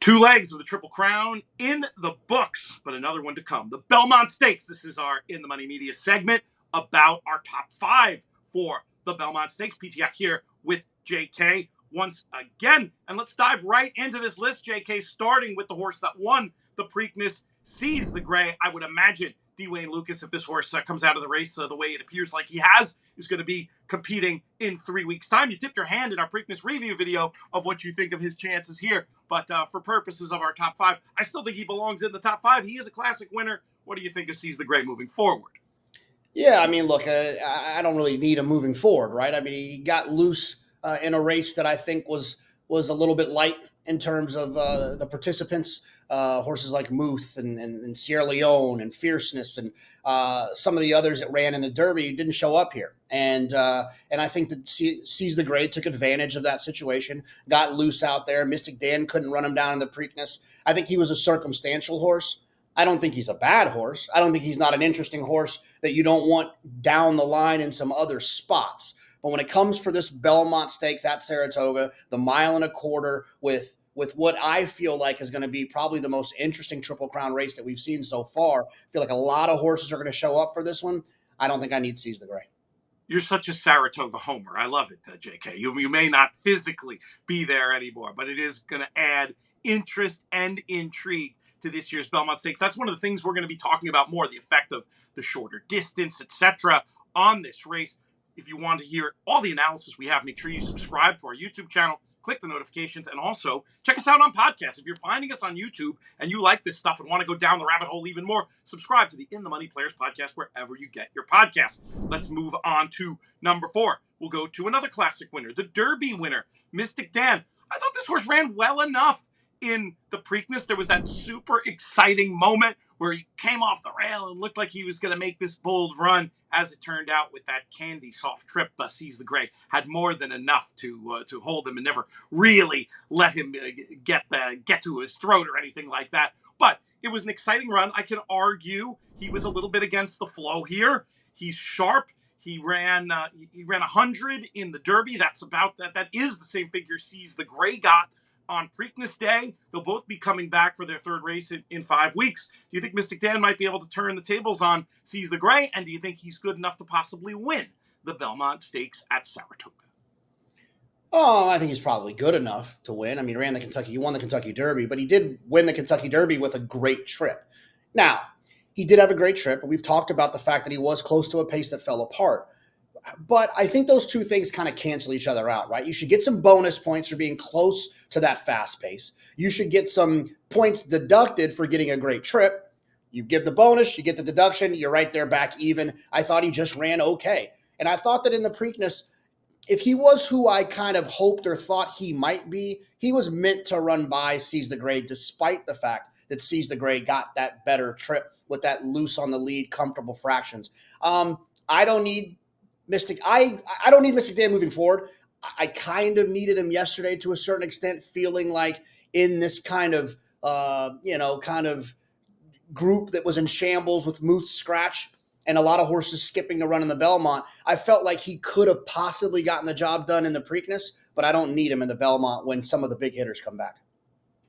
Two legs of the Triple Crown in the books, but another one to come. The Belmont Stakes. This is our In the Money Media segment about our top five for the Belmont Stakes. PTF here with JK once again. And let's dive right into this list, JK, starting with the horse that won the Preakness, Seize the Gray. I would imagine Dwayne Lucas, if this horse comes out of the race the way it appears like he has, is going to be competing in 3 weeks' time. You tipped your hand in our Preakness review video of what you think of his chances here. But for purposes of our top five, I still think he belongs in the top five. He is a classic winner. What do you think of Seize the Gray moving forward? Yeah, I mean, look, I don't really need him moving forward, right? I mean, he got loose in a race that I think was a little bit light in terms of the participants. Horses like Muth and Sierra Leone and Fierceness and some of the others that ran in the Derby didn't show up here. And I think that Seize the Gray took advantage of that situation, got loose out there. Mystik Dan couldn't run him down in the Preakness. I think he was a circumstantial horse. I don't think he's a bad horse. I don't think he's not an interesting horse that you don't want down the line in some other spots. But when it comes for this Belmont Stakes at Saratoga, the 1.25 miles with what I feel like is going to be probably the most interesting Triple Crown race that we've seen so far, I feel like a lot of horses are going to show up for this one. I don't think I need Seize the Gray. You're such a Saratoga homer. I love it, JK. You may not physically be there anymore, but it is going to add interest and intrigue to this year's Belmont Stakes. That's one of the things we're going to be talking about more, the effect of the shorter distance, etc., on this race. If you want to hear all the analysis we have, make sure you subscribe to our YouTube channel, click the notifications, and also check us out on podcasts. If you're finding us on YouTube and you like this stuff and want to go down the rabbit hole even more, subscribe to the In the Money Players podcast wherever you get your podcasts. Let's move on to number 4. We'll go to another classic winner, the Derby winner, Mystik Dan. I thought this horse ran well enough in the Preakness. There was that super exciting moment where he came off the rail and looked like he was going to make this bold run. As it turned out, with that candy soft trip, Seize the Gray had more than enough to hold him and never really let him get to his throat or anything like that. But it was an exciting run. I can argue he was a little bit against the flow here. He's sharp. He ran 100 in the Derby. That's about that. That is the same figure Seize the Gray got on Preakness Day. They'll both be coming back for their third race in 5 weeks. Do you think Mystik Dan might be able to turn the tables on Seize the Gray? And do you think he's good enough to possibly win the Belmont Stakes at Saratoga? Oh, I think he's probably good enough to win. I mean, he won the Kentucky Derby, but he did win the Kentucky Derby with a great trip. Now, he did have a great trip, but we've talked about the fact that he was close to a pace that fell apart. But I think those two things kind of cancel each other out, right? You should get some bonus points for being close to that fast pace. You should get some points deducted for getting a great trip. You give the bonus, you get the deduction, you're right there back even. I thought he just ran okay. And I thought that in the Preakness, if he was who I kind of hoped or thought he might be, he was meant to run by Seize the Gray, despite the fact that Seize the Gray got that better trip with that loose on the lead, comfortable fractions. I don't need Mystik. I don't need Mystik Dan moving forward. I kind of needed him yesterday to a certain extent, feeling like in this kind of group that was in shambles with Muth's scratch and a lot of horses skipping the run in the Belmont. I felt like he could have possibly gotten the job done in the Preakness, but I don't need him in the Belmont when some of the big hitters come back.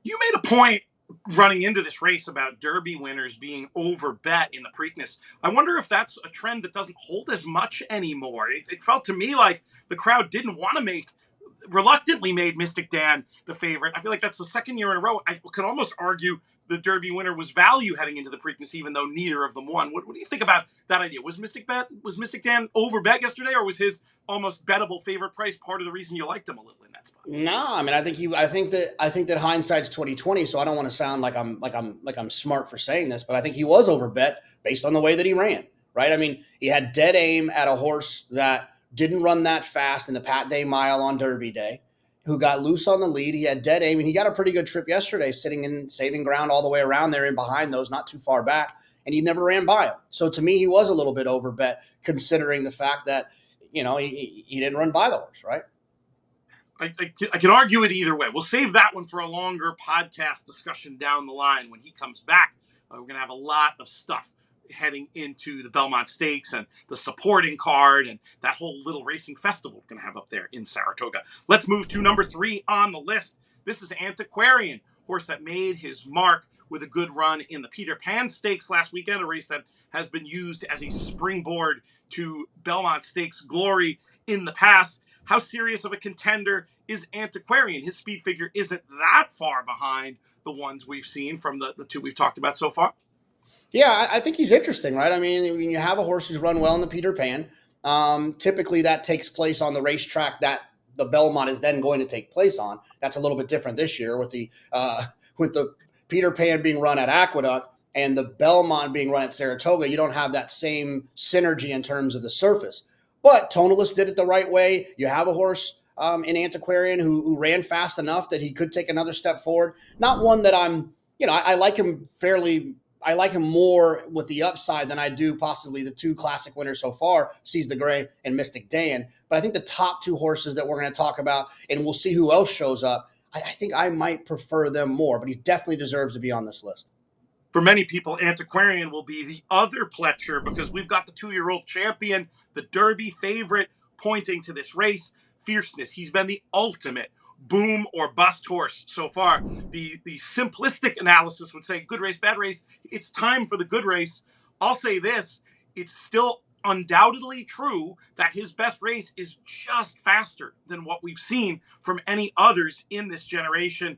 You made a point running into this race about Derby winners being overbet in the Preakness. I wonder if that's a trend that doesn't hold as much anymore. It felt to me like the crowd didn't want to reluctantly made Mystik Dan the favorite. I feel like that's the second year in a row. I could almost argue the Derby winner was value heading into the Preakness, even though neither of them won. What do you think about that idea? Was Mystik Dan overbet yesterday, or was his almost bettable favorite price part of the reason you liked him a little in that spot? No, I mean, I think that hindsight's 20/20. So I don't want to sound like I'm smart for saying this, but I think he was overbet based on the way that he ran. Right? I mean, he had dead aim at a horse that didn't run that fast in the Pat Day Mile on Derby Day, who got loose on the lead. He had dead aim, and he got a pretty good trip yesterday, sitting in saving ground all the way around there and behind those, not too far back, and he never ran by him. So to me, he was a little bit overbet, considering the fact that, he didn't run by the horse, right? I can argue it either way. We'll save that one for a longer podcast discussion down the line when he comes back. We're going to have a lot of stuff heading into the Belmont Stakes and the supporting card and that whole little racing festival we're going to have up there in Saratoga. Let's move to number 3 on the list. This is Antiquarian, horse that made his mark with a good run in the Peter Pan Stakes last weekend, a race that has been used as a springboard to Belmont Stakes glory in the past. How serious of a contender is Antiquarian? His speed figure isn't that far behind the ones we've seen from the two we've talked about so far. Yeah, I think he's interesting, right? I mean, when you have a horse who's run well in the Peter Pan, typically that takes place on the racetrack that the Belmont is then going to take place on. That's a little bit different this year with the Peter Pan being run at Aqueduct and the Belmont being run at Saratoga. You don't have that same synergy in terms of the surface. But Tonalist did it the right way. You have a horse in Antiquarian who ran fast enough that he could take another step forward. Not one that I like him fairly. I like him more with the upside than I do possibly the two classic winners so far, Seize the Gray and Mystik Dan. But I think the top two horses that we're going to talk about, and we'll see who else shows up, I think I might prefer them more, but he definitely deserves to be on this list. For many people, Antiquarian will be the other Pletcher because we've got the 2-year-old champion, the Derby favorite, pointing to this race. Fierceness. He's been the ultimate boom or bust horse so far. The simplistic analysis would say good race, bad race. It's time for the good race. I'll say this. It's still undoubtedly true that his best race is just faster than what we've seen from any others in this generation.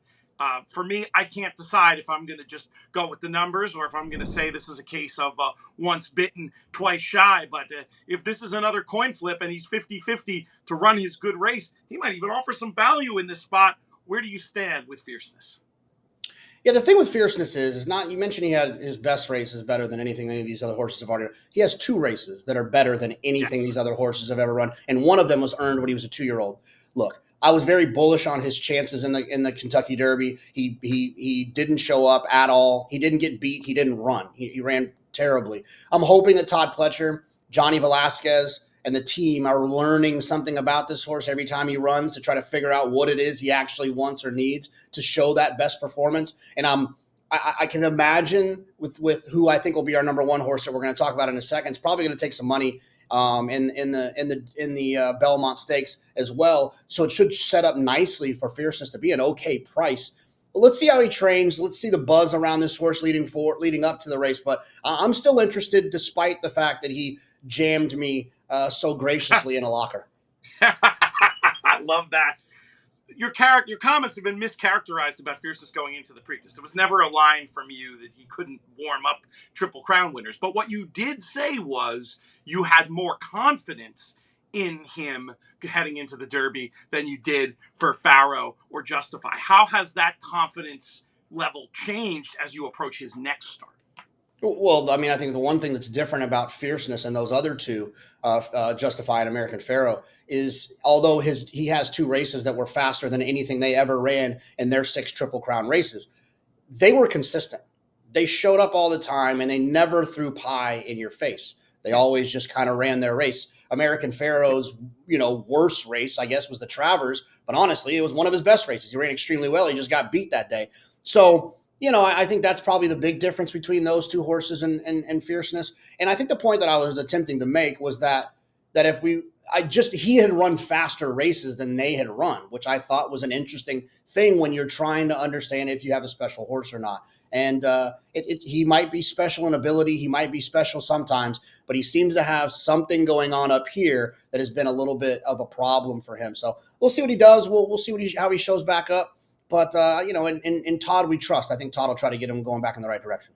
For me, I can't decide if I'm going to just go with the numbers or if I'm going to say this is a case of once bitten, twice shy. But if this is another coin flip and he's 50-50 to run his good race, he might even offer some value in this spot. Where do you stand with Fierceness? Yeah, the thing with Fierceness is not, you mentioned he had his best races better than anything any of these other horses have already run. He has 2 races that are better than anything these other horses have ever run. And one of them was earned when he was a 2-year-old. Look, I was very bullish on his chances in the Kentucky Derby. He didn't show up at all. He didn't get beat. He didn't run. He ran terribly. I'm hoping that Todd Pletcher, Johnny Velasquez, and the team are learning something about this horse every time he runs to try to figure out what it is he actually wants or needs to show that best performance. And I can imagine with who I think will be our number 1 horse that we're going to talk about in a second. It's probably going to take some money in the Belmont Stakes as well. So it should set up nicely for Fierceness to be an okay price. But let's see how he trains. Let's see the buzz around this horse leading up to the race. But I'm still interested, despite the fact that he jammed me so graciously in a locker. I love that. Your comments have been mischaracterized about Fierceness going into the Preakness. There was never a line from you that he couldn't warm up Triple Crown winners. But what you did say was you had more confidence in him heading into the Derby than you did for Pharaoh or Justify. How has that confidence level changed as you approach his next start? Well, I mean, I think the one thing that's different about Fierceness and those other two, Justify and American Pharaoh, is although he has 2 races that were faster than anything they ever ran in their 6 Triple Crown races, they were consistent. They showed up all the time, and they never threw pie in your face. They always just kind of ran their race. American Pharaoh's, worst race, I guess, was the Travers, but honestly, it was one of his best races. He ran extremely well. He just got beat that day. So, I think that's probably the big difference between those 2 horses and Fierceness. And I think the point that I was attempting to make was that if he had run faster races than they had run, which I thought was an interesting thing when you're trying to understand if you have a special horse or not. And he might be special in ability. He might be special sometimes, but he seems to have something going on up here that has been a little bit of a problem for him. So we'll see what he does. We'll see how he shows back up. But, in Todd, we trust. I think Todd will try to get him going back in the right direction.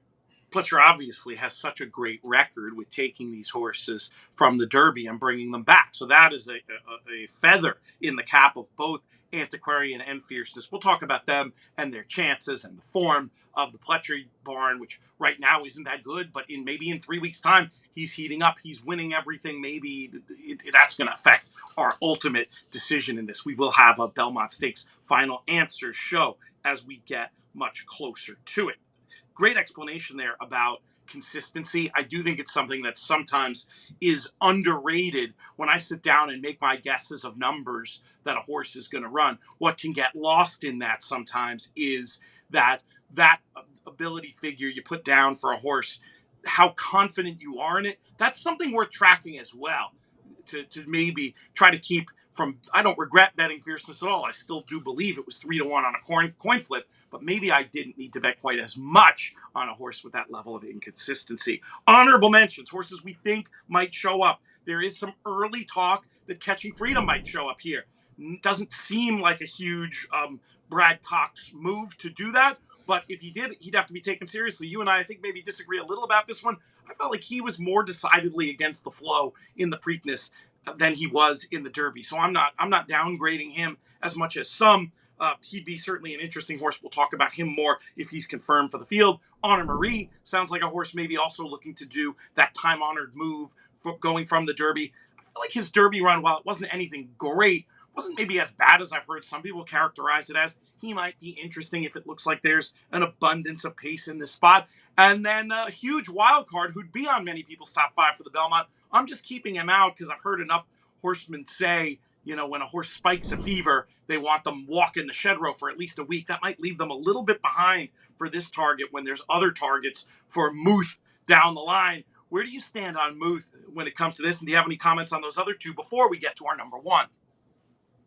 Pletcher obviously has such a great record with taking these horses from the Derby and bringing them back. So that is a feather in the cap of both Antiquarian and Fierceness. We'll talk about them and their chances and the form of the Pletcher barn, which right now isn't that good, but maybe in 3 weeks' time, he's heating up. He's winning everything. Maybe that's going to affect our ultimate decision in this. We will have a Belmont Stakes final answer show as we get much closer to it. Great explanation there about consistency. I do think it's something that sometimes is underrated when I sit down and make my guesses of numbers that a horse is going to run. What can get lost in that sometimes is that ability figure you put down for a horse, how confident you are in it. That's something worth tracking as well, to maybe try to keep I don't regret betting Fierceness at all. I still do believe it was 3-1 on a coin flip, but maybe I didn't need to bet quite as much on a horse with that level of inconsistency. Honorable mentions, horses we think might show up. There is some early talk that Catching Freedom might show up here. Doesn't seem like a huge Brad Cox move to do that, but if he did, he'd have to be taken seriously. You and I think, maybe disagree a little about this one. I felt like he was more decidedly against the flow in the Preakness than he was in the Derby. So I'm not downgrading him as much as some. He'd be certainly an interesting horse. We'll talk about him more if he's confirmed for the field. Honor Marie sounds like a horse maybe also looking to do that time-honored move for going from the Derby. I feel like his Derby run, while it wasn't anything great, wasn't maybe as bad as I've heard some people characterize it as. He might be interesting if it looks like there's an abundance of pace in this spot. And then a huge wild card who'd be on many people's top 5 for the Belmont. I'm just keeping him out because I've heard enough horsemen say, when a horse spikes a fever, they want them walking the shed row for at least a week. That might leave them a little bit behind for this target when there's other targets for Muth down the line. Where do you stand on Muth when it comes to this? And do you have any comments on those other two before we get to our number one?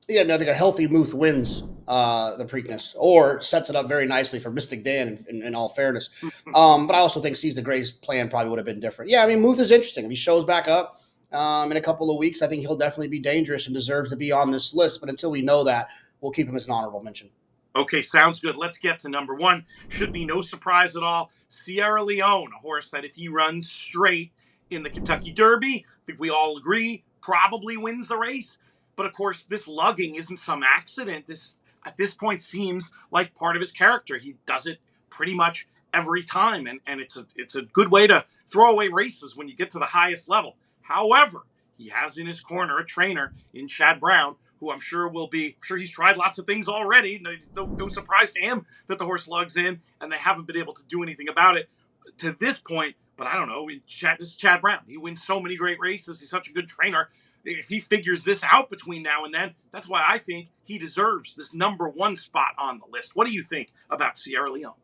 Yeah, I think a healthy Muth wins the Preakness, or sets it up very nicely for Mystik Dan, in all fairness. But I also think Seize the Gray's plan probably would have been different. Yeah, I mean, Muth is interesting. If he shows back up in a couple of weeks, I think he'll definitely be dangerous and deserves to be on this list. But until we know that, we'll keep him as an honorable mention. Okay, sounds good. Let's get to number one. Should be no surprise at all. Sierra Leone, a horse that if he runs straight in the Kentucky Derby, I think we all agree, probably wins the race. But of course, this lugging isn't some accident. This, at this point, seems like part of his character. He does it pretty much every time, and it's a good way to throw away races when you get to the highest level. However, he has in his corner a trainer in Chad Brown, who I'm sure he's tried lots of things already. No surprise to him that the horse lugs in, and they haven't been able to do anything about it to this point. But I don't know. This is Chad Brown. He wins so many great races. He's such a good trainer. If he figures this out between now and then, that's why I think he deserves this number one spot on the list. What do you think about Sierra Leone?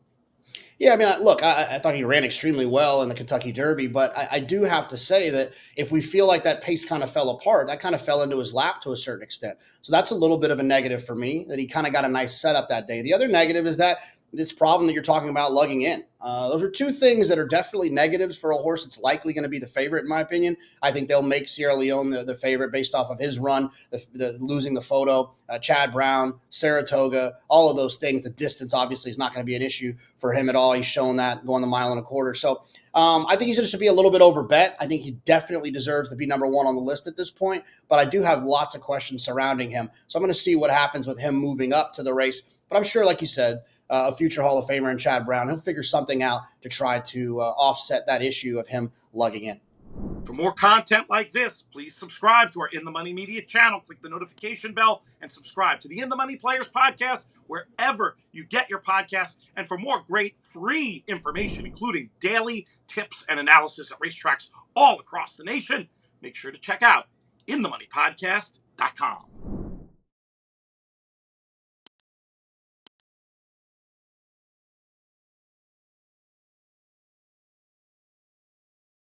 Yeah, I mean, look, I thought he ran extremely well in the Kentucky Derby, but I do have to say that if we feel like that pace kind of fell apart, that kind of fell into his lap to a certain extent. So that's a little bit of a negative for me, that he kind of got a nice setup that day. The other negative is that this problem that you're talking about, lugging in. Those are two things that are definitely negatives for a horse that's likely going to be the favorite, in my opinion. I think they'll make Sierra Leone the favorite based off of his run, the losing the photo, Chad Brown, Saratoga, all of those things. The distance obviously is not going to be an issue for him at all. He's shown that going the mile and a quarter. So I think he's just to be a little bit overbet. I think he definitely deserves to be number one on the list at this point, but I do have lots of questions surrounding him. So I'm going to see what happens with him moving up to the race. But I'm sure, like you said, a future Hall of Famer in Chad Brown, he'll figure something out to try to offset that issue of him lugging in. For more content like this, please subscribe to our In the Money Media channel. Click the notification bell and subscribe to the In the Money Players podcast wherever you get your podcasts. And for more great free information, including daily tips and analysis at racetracks all across the nation, make sure to check out inthemoneypodcast.com.